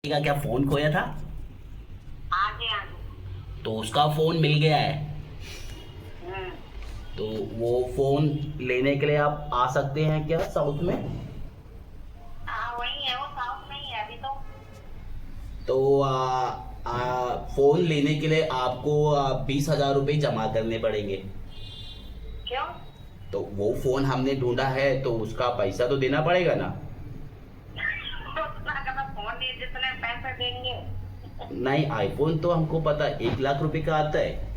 का क्या फोन खोया था? हाँ जी हाँ जी। तो उसका फोन मिल गया है। हम्म। तो वो फोन लेने के लिए आप आ सकते हैं क्या साउथ में? हाँ वही है, वो साउथ में ही है अभी तो। तो फोन लेने के लिए आपको 20,000 रुपये जमा करने पड़ेंगे। क्यों? तो वो फोन हमने ढूंढा है तो उसका पैसा तो देना पड़ेगा ना। उतना का तो फोन नहीं जितने पैसे देंगे। नहीं, आईफोन तो हमको पता 1 लाख रुपए का आता है।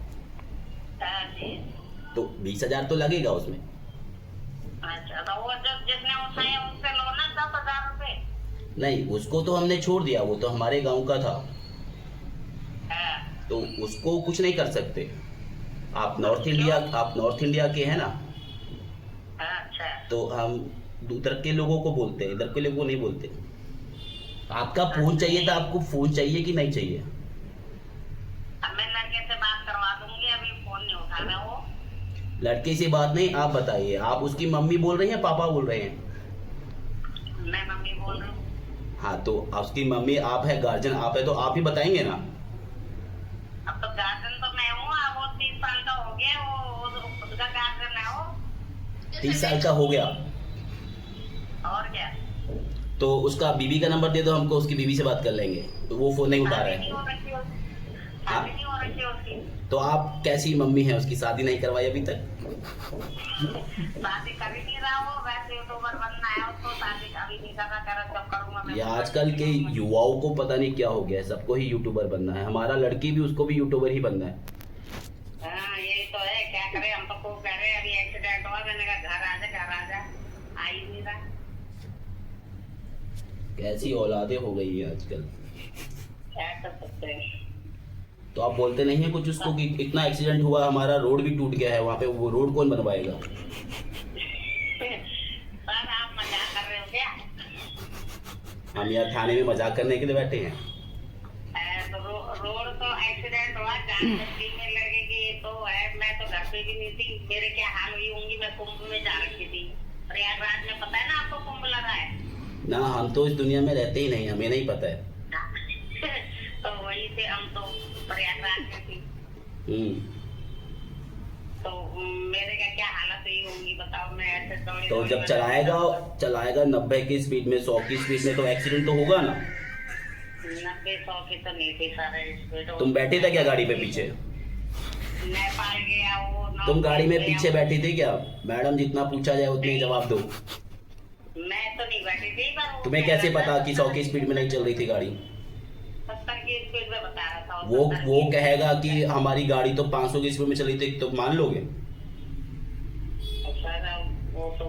हाँ जी। तो 20,000 तो लगेगा उसमें। अच्छा तो वो जो जिसने उठाए उससे लो ना 10,000 रुपए। नहीं, उसको तो हमने छोड़ दिया, वो तो हमारे गांव का था। हाँ। तो उसको कुछ नहीं कर सकते। क्यों? आप नॉर्थ इंडिया के हैं ना। अच्छा। तो हम उधर के लोगों को बोलते हैं, इधर के लोगों को नहीं बोलते। आपका फोन अच्छा चाहिए था, नहीं, आपको फोन चाहिए कि नहीं चाहिए? अब मैं लड़के से बात करवा दूंगी, अभी फोन नहीं उठा रहा वो। लड़के से बात नहीं, आप बताइए, आप उसकी मम्मी बोल रही हैं पापा बोल रहे हैं? मैं मम्मी बोल रही हूँ। हाँ, तो उसकी मम्मी आप है, गार्जियन आप है, तो आप ही बताएंगे ना। अब तो गार्जियन तो मैं हूँ, अब वो 30 साल का हो गया, वो खुद का गार्जियन है वो। 30 साल का हो गया? और क्या। तो उसका बीबी का नंबर दे दो हमको, उसकी बीबी से बात कर लेंगे। तो वो फोन नहीं उठा रहा शादी नहीं है। हो रखी हो, शादी नहीं आप हो रखी उसकी। तो आप कैसी मम्मी हैं, उसकी शादी नहीं करवाई अभी तक? शादी कर ही नहीं रहा वो, वैसे यूट्यूबर बनना है उसको, शादी अभी नहीं कर रहा, कह रहा जब करूंगा मैं ये पूरा आजकल के करूंगा। युवाओं को पता नहीं क्या हो गया है, सबको ही यूट्यूबर बनना है। हमारा लड़की भी, उसको भी यूट्यूबर ही बनना है। हाँ यही तो है, क्या करे, हम तो खूब कह रहे हैं, अभी एक्सीडेंट हुआ, मैंने कहा घर आ जा घर आ जा, आ ही नहीं रहा। कैसी औलादे हो गई है आजकल। क्या कर सकते हैं। तो आप बोलते नहीं है कुछ उसको कि इतना एक्सीडेंट हुआ, हमारा रोड भी टूट गया है वहाँ पे, वो रोड कौन बनवाएगा? सर आप मजाक कर रहे हो क्या? हम यहाँ थाने में मजाक करने के लिए बैठे हैं? तो रोड तो एक्सीडेंट हुआ, जान बची में लगेगी तो है, मैं तो घर पे भी नहीं थी, मेरे क्या हाल हुई होंगी, मैं कुंभ में जा रखी थी, प्रयागराज में, पता है ना आपको कुंभ लगा है। ना, हम तो इस दुनिया में रहते ही नहीं, हमें नहीं पता है। तो वही से हम तो प्रयागराज में थी। हम्म। तो मेरे का क्या हालत हुई होंगी बताओ, मैं ऐसे दौड़ी तो दौड़ी जब चलाएगा 90 की स्पीड में, 100 की स्पीड में, तो एक्सीडेंट तो होगा ना। 90-100 की तो नहीं थी सारे स्पीड। तुम बैठे थे क्या गाड़ी पे पीछे? नेपाल गया वो, तुम गाड़ी में गया पीछे वो। बैठी थी क्या? मैडम जितना पूछा जाए उतने ही जवाब दो। मैं तो नहीं बैठी थी, पर वो तुम्हें कह कैसे रहा पता था कि 100 की स्पीड में नहीं चल रही थी गाड़ी? 70 की स्पीड में बता रहा था, वो 70 वो की कहेगा स्पीड कि में। हमारी गाड़ी तो 500 की स्पीड में चली थी, तो मान लोगे? वो तो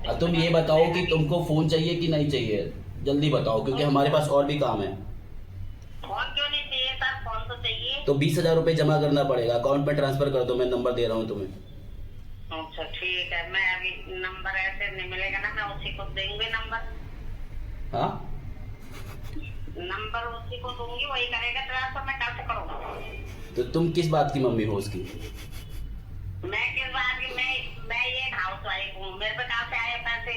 अब तुम ये बताओ कि तुमको फोन चाहिए कि नहीं चाहिए, जल्दी बताओ, क्योंकि हमारे पास और भी काम है। फोन क्यों नहीं चाहिए सर, फोन तो चाहिए। तो 20,000 रुपये जमा करना पड़ेगा, अकाउंट में ट्रांसफर कर दो, मैं नंबर दे रहा हूँ तुम्हें। अच्छा ठीक है, मैं अभी नंबर ऐसे नहीं मिलेगा ना, मैं उसी को देंगे नंबर। हाँ, नंबर उसी को दूंगी, वही करेगा ट्रांसफर, मैं कैसे करूँगा। तो तुम किस बात की मम्मी हो उसकी? मैं किस बात की, मैं ये हाउस वाइफ हूँ, मेरे पे कहाँ से आए पैसे।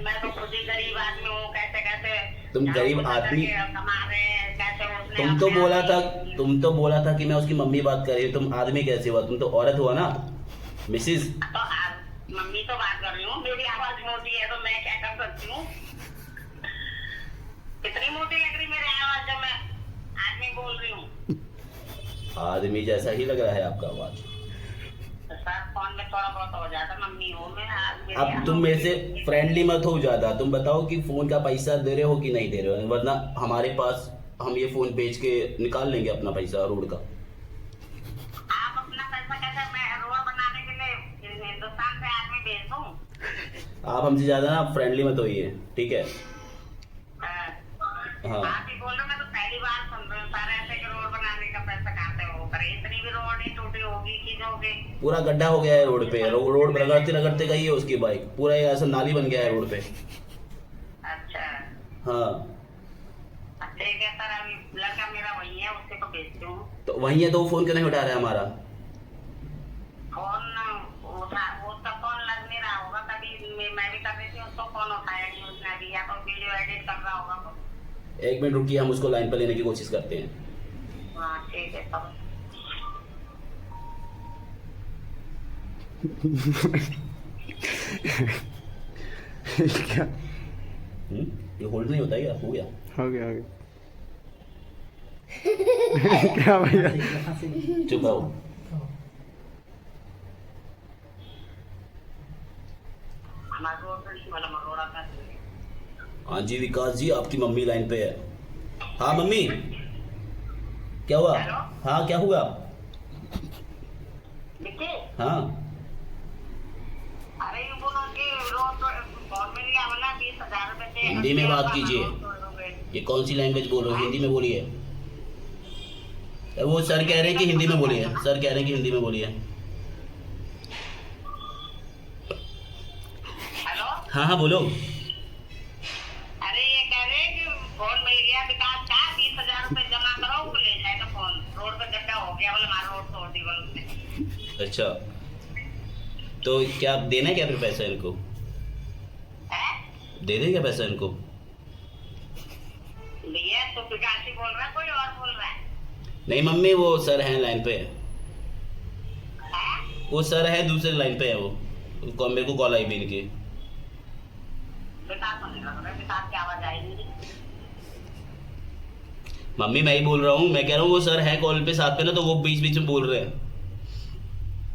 मैं तो खुद ही गरीब आदमी हूँ, कैसे कैसे तुम झाड़ू गरीब पोछा आदमी? करके कमा रहे हैं, कैसे उसने तुम तो अपने आप बोला था ही। तुम तो बोला था कि मैं उसकी मम्मी बात कर रही हूँ, तुम आदमी कैसे हुआ? तुम तो औरत हुआ ना, मिसिज। तो मम्मी तो बात कर रही हूँ, मेरी आवाज मोटी है तो मैं क्या कर सकती हूँ। कितनी मोटी लग रही मेरी आवाज जब मैं आदमी बोल रही हूँ। आदमी जैसा ही लग रहा है आपका आवाज। तो सर फोन में थोड़ा बहुत हो जाता, मम्मी हो मैं आज मेरी अब तुम मेरे से फ्रेंडली मत हो ज्यादा, तुम बताओ कि फोन का पैसा दे रहे हो कि नहीं दे रहे हो, वरना हमारे पास, हम ये फोन बेच के निकाल लेंगे अपना पैसा रोड का। आप अपना पैसा कैसे, मैं रोड बनाने के लिए हिंदुस्तान से आदमी भेज दूँ। आप हमसे ज्यादा ना फ्रेंडली मत होइए, ठीक है? हाँ। आप ही बोल रहे, मैं तो पहली बार सुन रही हूँ सर, ऐसे कि रोड बनाने का पैसा कहाँ से वो करे, इतनी भी रोड नहीं टूटी होगी कि जो होगी। पूरा गड्ढा हो गया है रोड पे, रोड पे रगड़ते रगड़ते गई है उसकी बाइक, पूरा ये ऐसा नाली बन गया है रोड पे। अच्छा। हाँ। ठीक है सर, अभी लड़का मेरा वही है, उससे को भेजती हूँ। तो वही है, तो वो फोन क्यों नहीं उठा रहा है हमारा? फोन उठा, उसका फोन लग नहीं रहा होगा, तभी मैं भी कर रही थी, उसको फोन उठाया नहीं उसने अभी, या तो वीडियो एडिट कर रहा होगा वो। 1 मिनट रुकिए, हम उसको लाइन पर लेने की कोशिश करते हैं। हाँ ठीक है तब। क्या ये होल्ड नहीं होता है क्या? हो गया। हो गया क्या भैया? चुप रहो। हमारे रोड पर वाला मरोड़ा का हाँ जी विकास जी, आपकी मम्मी लाइन पे है। हाँ मम्मी, क्या हुआ? हेलो? हाँ क्या हुआ? देखिए, हाँ अरे ये बोलो कि रोड पर फोन में लिया वाला 20,000 रुपए से हिंदी में बात कीजिए। ये कौन सी लैंग्वेज बोल रहे हो? हिंदी में बोलिए। वो सर कह रहे हैं कि हिंदी में बोलिए, सर कह रहे हैं कि हिंदी में बोलिए। हेलो, हाँ हाँ बोलो। अरे ये कह रहे हैं कि फोन मिल गया विकास का, 20,000 रुपए जमा करो, वो ले जाएगा फोन। रोड पे गड्ढा हो गया बोले, हमारा रोड तोड़ दी बोले। अच्छा, तो क्या देना है क्या फिर पैसा इनको? है? दे दें क्या पैसा इनको? भैया तो विकास ही बोल रहा है, कोई और बोल रहा है? नहीं मम्मी, वो सर हैं लाइन पे। है? वो सर है दूसरे लाइन पे है वो। मेरे को कॉल आई भी इनकी। विकास होने लग रहा है, विकास की आवाज आई नहीं। मम्मी मैं ही बोल रहा हूँ, मैं कह रहा हूँ वो सर है कॉल पे साथ पे ना, तो वो बीच बीच में बोल रहे हैं।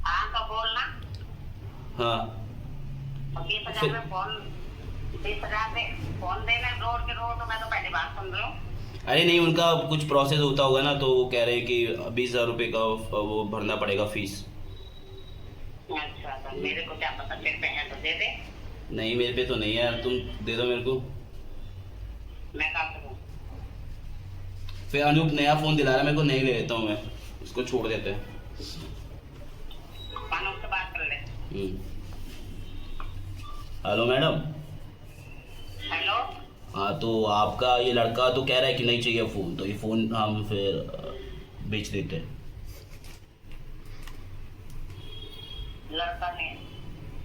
हाँ तो बोलना। हाँ और 20,000 में फोन, 20,000 में फोन देना रोड के रोड, तो मैं तो पहली बार सुन रही हूँ। अरे नहीं, उनका कुछ प्रोसेस होता होगा ना, तो वो कह रहे हैं कि 20,000 रुपये का वो भरना पड़ेगा फीस। अच्छा, तो मेरे को क्या पता, तेरे पे है तो दे दे। नहीं मेरे पे तो नहीं है यार, तुम दे दो मेरे को। मैं क्या करूँ? फिर अनूप नया फोन दिला रहा है मेरे को, नहीं ले लेता हूँ मैं, उसको छोड़ देते हैं। कानून से बात कर ले। Hello madam. हेलो, हाँ तो आपका ये लड़का तो कह रहा है कि नहीं चाहिए फ़ोन, तो ये फ़ोन हम फिर बेच देते हैं। लड़का ने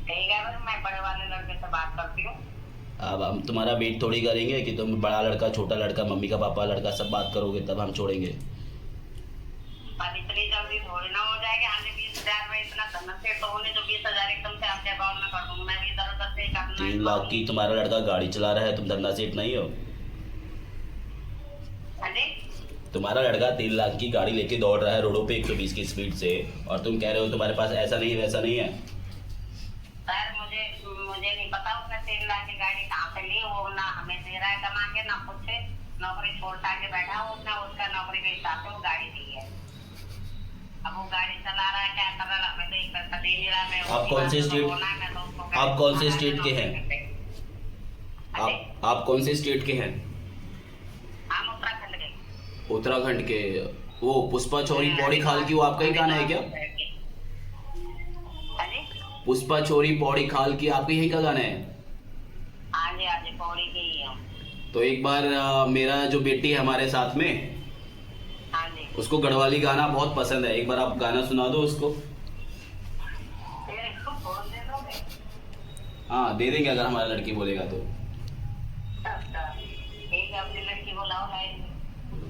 ठीक है, फिर मैं बड़े वाले लड़के से बात करती हूँ। अब हम तुम्हारा वेट थोड़ी करेंगे कि तुम बड़ा लड़का छोटा लड़का मम्मी का पापा लड़का सब बात करोगे तब हम छोड़ेंगे। अब इतनी जल्दी थोड़ी ना हो जाएगा। हमने 20,000 में इतना करना से तो उन्हें जो 20,000 एकदम से आपके अकाउंट में कर दूंगा। मैं भी इधर उधर से करना 3 लाख की तुम्हारा लड़का गाड़ी चला रहा है, तुम धंधा सेठ नहीं हो। अरे तुम्हारा लड़का 3 लाख की गाड़ी लेके दौड़ रहा है रोडों पे 120 की स्पीड से, और तुम कह रहे हो तुम्हारे पास ऐसा नहीं है वैसा नहीं है। सर, मुझे नहीं पता उसने 3 लाख की गाड़ी कहाँ से ली। वो ना हमें दे रहा है कमा के, ना खुद से नौकरी छोड़ के बैठा हो। उसने उसका नौकरी के हिसाब से वो गाड़ी दी है। अब वो गाड़ी चला रहा है, क्या कर रहा है, हमें तो एक पैसा दे नहीं रहा। मैं आप कौन से स्टेट के हैं? आप कौन से स्टेट के हैं? हम उत्तराखंड के। उत्तराखंड के। वो पुष्पा चोरी पौड़ी खाल की वो आपका ही गाना है क्या? अरे पुष्पा चोरी पौड़ी खाल की आपके यही का गाना है? आज आज पौड़ी के ही हूँ। तो एक बार मेरा जो बेटी है हमारे साथ में, हाँ जी, उसको गढ़वाली गाना बहुत पसंद है, एक बार आप गाना सुना दो उसको। फिर इसको फोन दे दोगे? हाँ दे देंगे अगर हमारा लड़की बोलेगा तो। अच्छा, ठीक है, अपनी लड़की को लाओ लाइन में।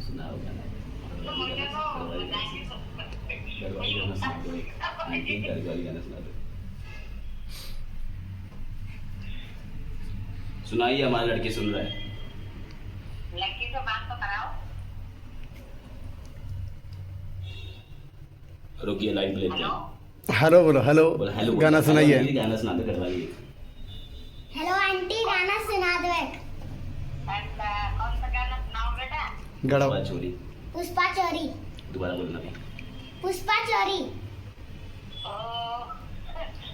सुनाओ गाना। तो मुझे वो जाएंगे तो गढ़वाली गाना सुना दो, गढ़वाली गाना सुना दो। सुनाइए, हमारा लड़की सुन रहा है। लड़की से बात तो कराओ। रुकिए लाइन पे लेते हेलो, हैं। हेलो बोलो, हेलो बोलो हेलो, गाना सुनाइए। गाना सुना दो गढ़वाली। हेलो आंटी, गाना सुना दो एक। अच्छा, कौन सा गाना सुनाओ बेटा? गढ़ पुष्पा चोरी। पुष्पा चोरी। दोबारा बोलना। पुष्पा चोरी। ओ,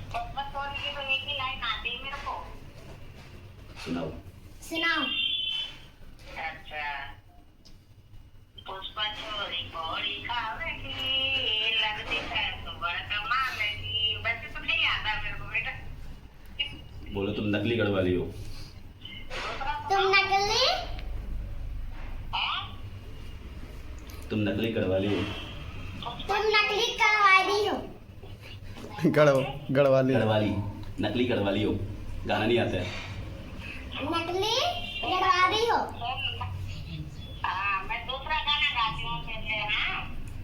पुष्पा चोरी की तो एक ही लाइन आती है मेरे को। सुनाओ। सुनाओ। अच्छा, पुष्पा चोरी पौड़ी खावेगी, लगती है तो बड़का मारेगी। वैसे तो नहीं आता मेरे को बेटा। बोलो तुम नकली गढ़वाली हो। दूसरा तुम नकली? है? तुम नकली गढ़वाली हो। तुम नकली करवाली हो। गढ़वाली। गढ़वाली, नकली गढ़वाली हो। गाना नहीं आता है। नकली गढ़वाली हो।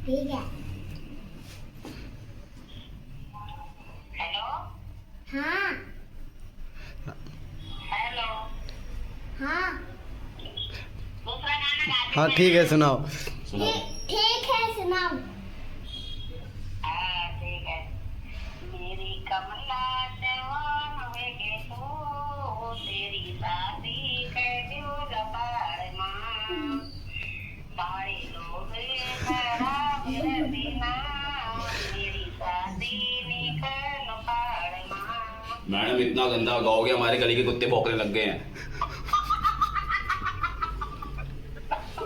ठीक है। हेलो हाँ हेलो हाँ दूसरा गाना गाते हाँ हैं। ठीक है सुनाओ। सुनाओ। ठीक है सुनाओ। हाँ ठीक है। मेरी कमला जवान होएगे तो तेरी शादी कर दियो लपाड़ माँ सारे लोग खराब रहना मेरी शादी निकल पाड़ माँ। मैडम इतना गंदा गाओगे हमारे गली के कुत्ते भौंकने लग गए हैं।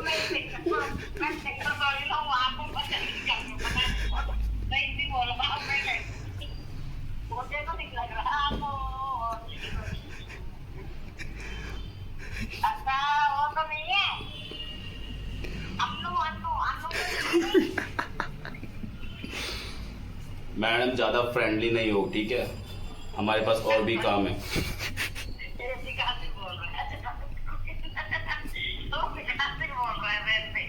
मैं सिंगर बोली हूँ आपको पता नहीं करना नहीं भी बोल रहा हूँ मैं मुझे तो नहीं लग रहा आपको। अच्छा वो तो नहीं है अन्नू अन्नू अन्नू मैडम ज्यादा फ्रेंडली नहीं हो, ठीक है? हमारे पास और भी काम है। तेरे विकास से बोल रहा है तो विकास से बोल रहा है वैसे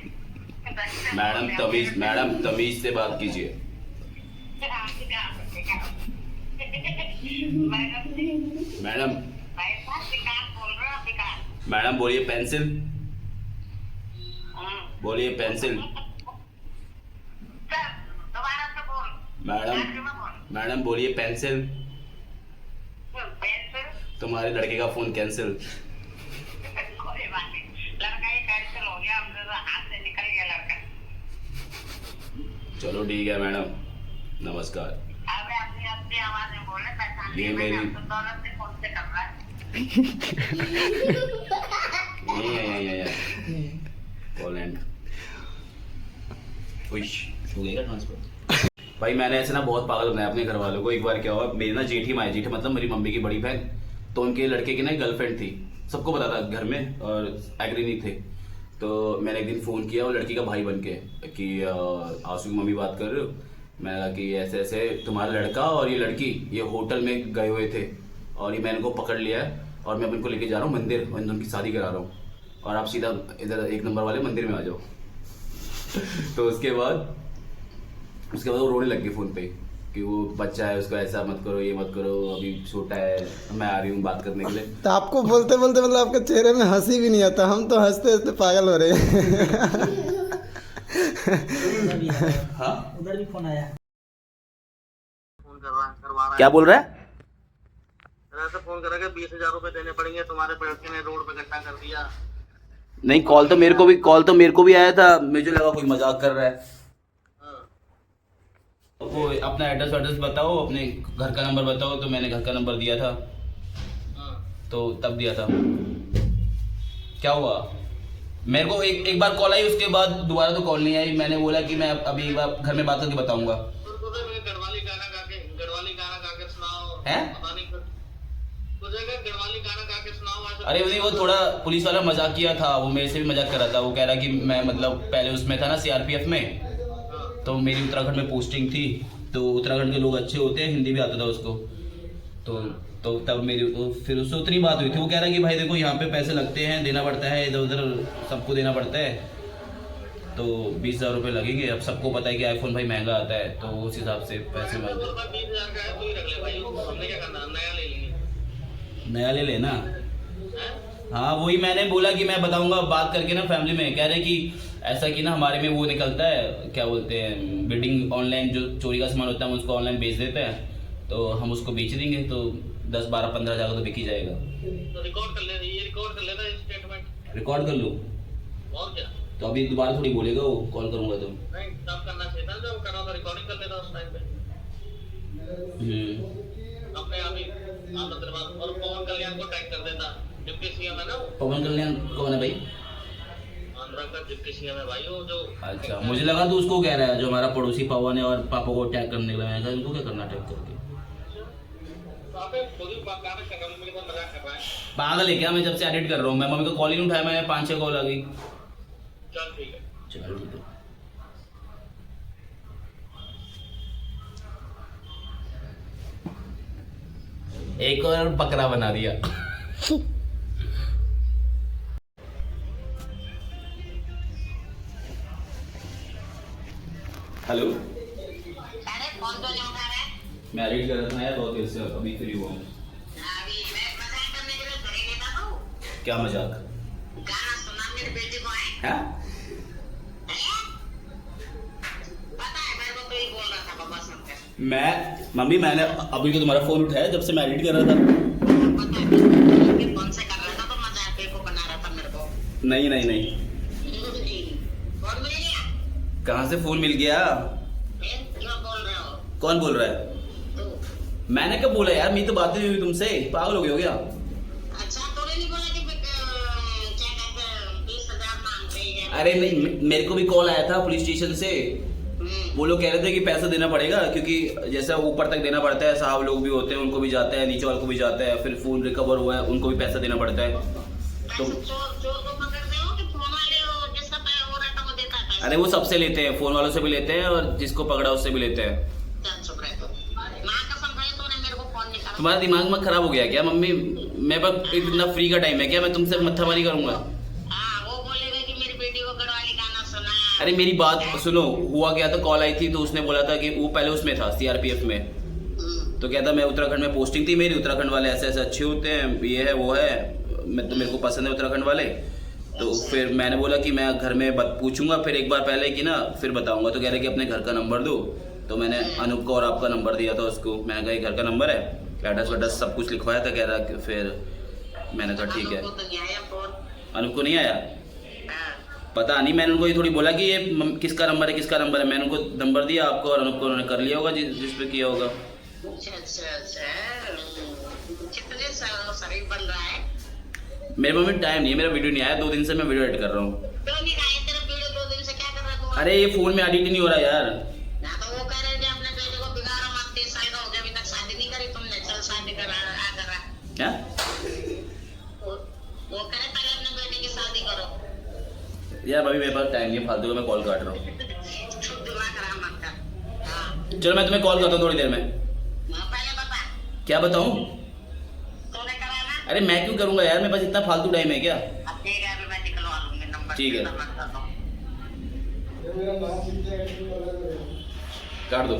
मैडम तमीज से बात कीजिए। मैडम मैडम बोलिए पेंसिल, बोलिए पेंसिल। मैडम बोलिए पेंसिल। तुम्हारे लड़के का फोन कैंसिल। लड़का ही कैंसिल हो गया हमसे तो हाथ से निकल गया लड़का। चलो ठीक है मैडम, नमस्कार। अबे अपनी अपनी आवाज में बोले पहचान ये लिया मैंने, मेरी- अब तो दौलत से फोन से कर रहा है। पोलैंड हो गया ट्रांसफर। भाई मैंने ऐसे ना बहुत पागल बनाया अपने घर वालों को। एक बार क्या हुआ, मेरी ना जेठी माँ, जेठी मतलब मेरी मम्मी की बड़ी बहन, तो उनके लड़के की ना गर्लफ्रेंड थी। सबको पता था घर में और एग्री नहीं थे। तो मैंने एक दिन फ़ोन किया वो लड़की का भाई बन के कि आंसू की मम्मी बात कर रहे हो। मैंने कहा कि ऐसे ऐसे तुम्हारा लड़का और ये लड़की ये होटल में गए हुए थे और ये मैंने को पकड़ लिया है और मैं अब इनको लेके जा रहा हूँ मंदिर और उनकी शादी करा रहा हूँ और आप सीधा इधर 1 नंबर वाले मंदिर में आ जाओ। तो उसके बाद वो रोने लग गई फ़ोन पे कि वो बच्चा है, उसको ऐसा मत करो, ये मत करो, अभी छोटा है, मैं आ रही हूँ बात करने के लिए। तो आपको बोलते बोलते मतलब आपके चेहरे में हंसी भी नहीं आता, हम तो हंसते हंसते पागल हो रहे हैं। हाँ उधर भी फोन आया। फोन करवा रहा क्या बोल रहा है? है ऐसे फोन करा के 20,000 रुपए देने पड़ेंगे, तुम्हारे लड़के ने रोड पे इकट्ठा कर दिया। नहीं, कॉल तो मेरे को भी आया था, मुझे लगा कोई मजाक कर रहा है। हाँ। वो अपना एड्रेस बताओ, अपने घर का नंबर बताओ, तो मैंने घर का नंबर दिया था, हाँ। तो तब दिया था। क्या हुआ? मेरे को एक बार कॉल आई, उसके बाद दोबारा तो कॉल नहीं आई। मैंने बोला कि मैं अभी एक बार घर में बात करके बताऊंगा। तुझे गढ़वाली गाना गा के सुनाओ। हैं? पता नहीं तुझे गढ़वाली गाना गा के सुनाओ ऐसे। अरे नहीं, वो थोड़ा पुलिस वाला मजाक किया था, वो मेरे से भी मजाक कर रहा था। वो कह रहा कि मैं मतलब पहले उसमें था ना सीआरपीएफ में, तो मेरी उत्तराखंड में पोस्टिंग थी, तो उत्तराखंड के लोग अच्छे होते हैं, हिंदी भी आता था उसको। तो तब मेरी फिर उससे उतनी बात हुई थी। वो कह रहा कि भाई देखो यहाँ पे पैसे लगते हैं, देना पड़ता है, इधर उधर सबको देना पड़ता है, तो 20,000 रुपये लगेंगे। अब सबको पता है कि आईफोन भाई महंगा आता है, तो उस हिसाब से पैसे मांगते। 20,000 का है, तू ही रख ले भाई, हमने क्या करना, नया ले लेंगे। नया ले लेना। हैं? हाँ वही मैंने बोला कि मैं बताऊंगा बात करके ना फैमिली में। कह रहे कि ऐसा कि ना हमारे में वो निकलता है, क्या बोलते हैं, बिडिंग ऑनलाइन, जो चोरी का सामान होता है हम उसको ऑनलाइन बेच देते हैं, तो हम उसको बेच देंगे, तो 10, 12, 15 हज़ार का तो बिक ही जाएगा। तो रिकॉर्ड कर ले, ये रिकॉर्ड कर लेना स्टेटमेंट। रिकॉर्ड कर लूँ और क्या? तो अभी दोबारा थोड़ी बोलेगा वो, कॉल करूंगा तो। नहीं, तब करना चाहिए था जब करा, तो रिकॉर्डिंग कर लेता उस टाइम पे। अपने आप ही तेरे पास। और पवन कल्याण को टैग कर देता, डिप्टी सीएम है ना वो। पवन कल्याण कौन है भाई? आंध्रा का डिप्टी सीएम है भाई वो, जो। अच्छा, मुझे लगा तो उसको कह रहा है, जो हमारा पड़ोसी पवन है और पापा को टैग करने लगा। मैंने कहा इनको क्या करना टैग करके? आप खुद ही बात कर रहा हूँ, मेरे को मजाक कर रहा है। पागल है क्या? मैं जब से एडिट कर रहा हूँ, मैं मम्मी को कॉल ही नहीं उठाया, मैंने 5-6 कॉल आ गई। चल ठीक है। चलो ठीक है। एक और बकरा बना दिया। हेलो, अरे फोन तो नहीं उठा रहा है। मैं एडिट कर रहा था यार बहुत देर से, अभी फ्री हुआ हूँ। अभी मैं मजाक करने के लिए घर ही लेता हूँ। क्या मजाक गाना सुना मेरी बेटी को है। है? पता है मेरे को तो ही बोल रहा था बाबा सुनकर। मैं मम्मी मैंने अभी तो तुम्हारा फोन उठाया जब से मैं एडिट कर रहा था। पता है कि फोन से कर रहा था तो मजाक पे को बना रहा था मेरे को। नहीं नहीं नहीं, फोन मिल गया? कहाँ से फोन मिल गया? फिर क्यों बोल रहे हो? कौन बोल रहा है? तू। मैंने कब बोला यार, मेरी तो बात नहीं हुई तुमसे, पागल हो गए हो क्या? अच्छा तूने नहीं बोला कि क्या कहते हैं 20,000 मांगते हैं? अरे नहीं, मेरे को भी कॉल आया था पुलिस स्टेशन से। वो लोग कह रहे थे कि पैसा देना पड़ेगा, क्योंकि जैसा ऊपर तक देना पड़ता है, साहब लोग भी होते हैं उनको भी जाता है, नीचे वालों को भी जाता है, फिर फोन रिकवर हुआ है उनको भी पैसा देना पड़ता है। तो चोर को पकड़ते हो कि फोन वाले हो जिसका हो रहा था वो देता है पैसा? अरे वो सबसे लेते हैं, फोन वालों से भी लेते हैं और जिसको पकड़ा उससे भी लेते हैं। चल चुप रहे तो। माँ कसम खाई तूने मेरे को फोन नहीं करा। तुम्हारा दिमाग में खराब हो गया क्या मम्मी? मेरे पास इतना फ्री का टाइम है क्या मैं तुमसे मत्थामारी करूंगा? हाँ वो बोलेगा कि मेरी बेटी को गढ़वाली गाना सुना। अरे मेरी बात सुनो, हुआ क्या था, कॉल आई थी तो उसने बोला था कि वो पहले उसमें था सीआरपीएफ में, तो कहता मैं उत्तराखंड में पोस्टिंग थी मेरी, उत्तराखंड वाले ऐसे ऐसे अच्छे होते हैं, ये है वो है, मैं तो मेरे को पसंद है उत्तराखंड वाले। तो फिर मैंने बोला कि मैं घर में पूछूंगा फिर एक बार पहले कि ना फिर बताऊंगा, तो कह रहे कि अपने घर का नंबर दो। तो मैंने अनूप को और आपका नंबर दिया था उसको, मैंने कहा ये घर का नंबर है, एड्रेस वेड्रेस सब कुछ लिखवाया था, कह रहा कि फिर मैंने कहा ठीक है। अनूप को तो नहीं आया फोन। अनूप को नहीं आया? हाँ। पता नहीं, मैंने उनको ये थोड़ी बोला कि ये किसका नंबर है किसका नंबर है, मैंने उनको नंबर दिया आपको और अनूप को उन्होंने कर लिया होगा जिस पे किया होगा। अच्छा कितने शरीफ बन रहा है? मेरे पास में टाइम नहीं है, मेरा वीडियो नहीं आया 2 दिन से, मैं वीडियो एडिट कर रहा हूँ। क्यों नहीं आया तेरा वीडियो 2 दिन से? क्या कर रहा तू? अरे ये फोन में एडिट ही नहीं हो रहा यार। ना तो वो कह रहे थे अपने बेटे को बिगाड़ो मत, 30 साल का हो गया अभी तक शादी नहीं करी तुमने, चल शादी करा आ करा। क्या? वो कह रहे पहले अपने बेटे की शादी करो। यार अभी मेरे पास टाइम नहीं है, फालतू का मैं कॉल काट रहा हूँ। दिमाग खराब मत कर। हाँ चलो मैं तुम्हें कॉल करता हूँ थोड़ी देर में। पहले बता क्या बताऊँ? तूने करा ना? अरे मैं क्यों करूँगा यार, मेरे पास इतना फालतू टाइम है क्या? अब ठीक है अभी मैं निकलवा लूंगी नंबर। ठीक है। मत कर दो। काट दो।